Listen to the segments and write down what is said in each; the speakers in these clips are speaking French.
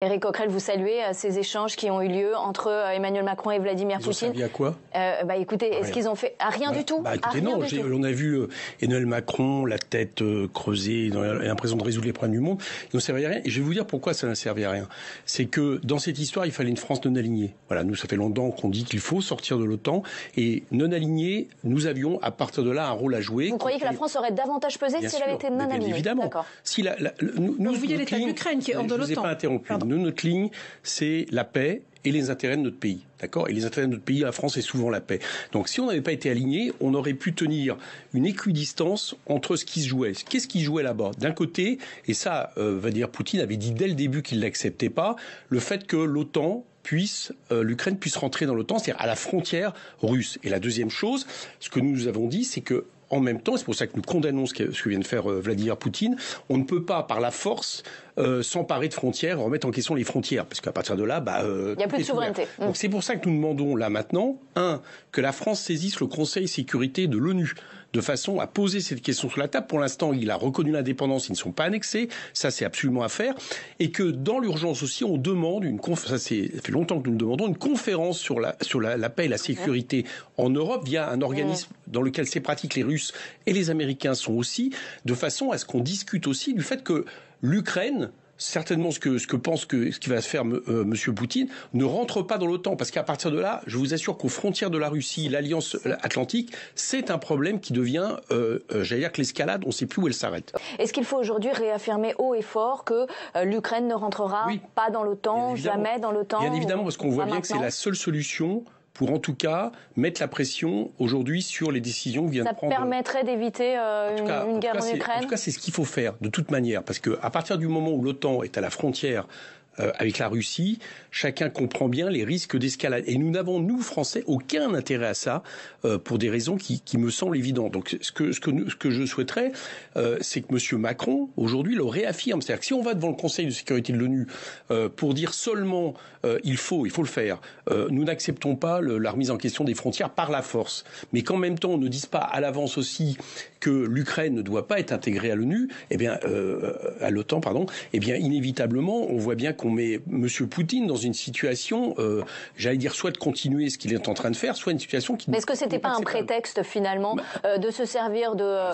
Éric Coquerel, vous saluez ces échanges qui ont eu lieu entre Emmanuel Macron et Vladimir Poutine. Ils ont servi à quoi? Écoutez, est-ce qu'ils ont fait rien du tout? Écoutez, non, on a vu Emmanuel Macron, la tête creusée, l'impression de résoudre les problèmes du monde. Ils n'ont servi à rien. Et je vais vous dire pourquoi ça n'a servi à rien. C'est que dans cette histoire, il fallait une France non alignée. Voilà, nous, ça fait longtemps qu'on dit qu'il faut sortir de l'OTAN. Et non alignée, nous avions à partir de là un rôle à jouer. Vous croyez que la France aurait davantage pesé si elle avait été non alignée? Évidemment. Si vous voyez l'état de l'Ukraine qui est hors de l'OTAN. Je ne vous ai pas interrompu. Nous, notre ligne, c'est la paix et les intérêts de notre pays. D'accord? Et les intérêts de notre pays, la France, c'est souvent la paix. Donc si on n'avait pas été alignés, on aurait pu tenir une équidistance entre ce qui se jouait. Qu'est-ce qui jouait là-bas? D'un côté, et ça, Vladimir Poutine avait dit dès le début qu'il ne l'acceptait pas, le fait que l'OTAN l'Ukraine puisse rentrer dans l'OTAN, c'est-à-dire à la frontière russe. Et la deuxième chose, ce que nous avons dit, c'est que en même temps, c'est pour ça que nous condamnons ce que vient de faire Vladimir Poutine, on ne peut pas, par la force, s'emparer de frontières, remettre en question les frontières. Parce qu'à partir de là, il n'y a plus de souveraineté. Donc c'est pour ça que nous demandons là maintenant, que la France saisisse le Conseil de sécurité de l'ONU, de façon à poser cette question sur la table. Pour l'instant, il a reconnu l'indépendance, ils ne sont pas annexés, ça c'est absolument à faire, et que dans l'urgence aussi, on demande ça fait longtemps que nous le demandons, une conférence sur la paix et la sécurité en Europe via un organisme dans lequel ces pratiques, les Russes et les Américains sont aussi, de façon à ce qu'on discute aussi du fait que l'Ukraine, certainement ce qui va se faire Monsieur Poutine, ne rentre pas dans l'OTAN. Parce qu'à partir de là, je vous assure qu'aux frontières de la Russie, l'Alliance Atlantique, c'est un problème qui devient, j'allais dire que l'escalade, on ne sait plus où elle s'arrête. Est-ce qu'il faut aujourd'hui réaffirmer haut et fort que l'Ukraine ne rentrera pas dans l'OTAN, jamais dans l'OTAN? Bien évidemment, parce qu'on voit bien que c'est la seule solution pour en tout cas mettre la pression aujourd'hui sur les décisions que vient de prendre. Ça permettrait d'éviter une guerre en Ukraine? En tout cas, c'est ce qu'il faut faire de toute manière, parce qu'à partir du moment où l'OTAN est à la frontière avec la Russie, chacun comprend bien les risques d'escalade. Et nous n'avons, nous, Français, aucun intérêt à ça, pour des raisons qui me semblent évidentes. Donc ce que je souhaiterais, c'est que M. Macron, aujourd'hui, le réaffirme. C'est-à-dire que si on va devant le Conseil de sécurité de l'ONU pour dire seulement il faut le faire, nous n'acceptons pas la remise en question des frontières par la force. Mais qu'en même temps, on ne dise pas à l'avance aussi que l'Ukraine ne doit pas être intégrée à l'ONU, à l'OTAN, inévitablement, on voit bien qu'on met M. Poutine dans une situation, j'allais dire, soit de continuer ce qu'il est en train de faire, soit une situation qui... Mais est-ce que c'était pas un prétexte, finalement, de se servir de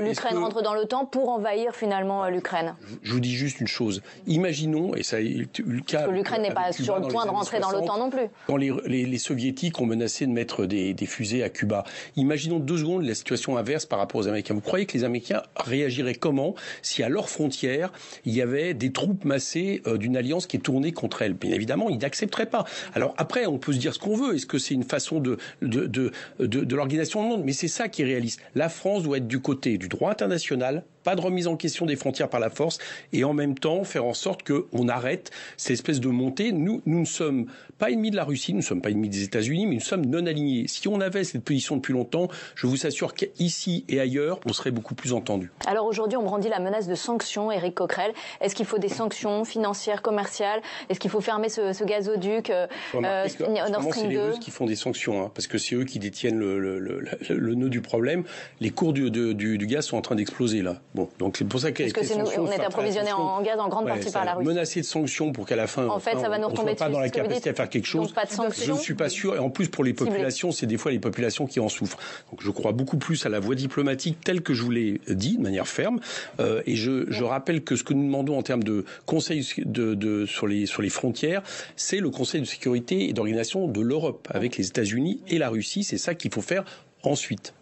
l'Ukraine rentre dans l'OTAN pour envahir, finalement, l'Ukraine? Je vous dis juste une chose. Imaginons, et ça a été le cas... Parce que l'Ukraine n'est pas sur le point de rentrer dans l'OTAN non plus. Quand les Soviétiques ont menacé de mettre des fusées à Cuba, imaginons 2 secondes la situation inverse par rapport aux Américains. Vous croyez que les Américains réagiraient comment si à leurs frontières, il y avait des troupes massées d'une alliance qui est tournée contre elle? Bien évidemment, ils n'accepteraient pas. Alors après, on peut se dire ce qu'on veut. Est-ce que c'est une façon de l'organisation du monde? Mais c'est ça qui est réaliste. La France doit être du côté du droit international, pas de remise en question des frontières par la force, et en même temps faire en sorte qu'on arrête cette espèce de montée. Nous ne sommes pas ennemis de la Russie, nous ne sommes pas ennemis des États-Unis, mais nous sommes non alignés. Si on avait cette position depuis longtemps, je vous assure qu'ici et ailleurs, on serait beaucoup plus entendus. Alors aujourd'hui, on brandit la menace de sanctions, Éric Coquerel. Est-ce qu'il faut des sanctions financières, commerciales? Est-ce qu'il faut fermer ce gazoduc Nord Stream 2? C'est les Russes qui font des sanctions, parce que c'est eux qui détiennent le nœud du problème. Les cours du gaz sont en train d'exploser là. Bon, donc c'est pour ça que on est approvisionné en gaz en grande partie par la Russie. Menacer de sanctions pour qu'à la fin, ça va nous retomber pas dans la capacité à faire quelque chose. Donc pas de sanctions. Je ne suis pas sûr. Et en plus, pour les populations, c'est des fois les populations qui en souffrent. Donc je crois beaucoup plus à la voie diplomatique telle que je vous l'ai dit, de manière ferme. Et je rappelle que ce que nous demandons en termes de conseil sur les frontières, c'est le Conseil de sécurité et d'organisation de l'Europe avec les États-Unis et la Russie. C'est ça qu'il faut faire ensuite.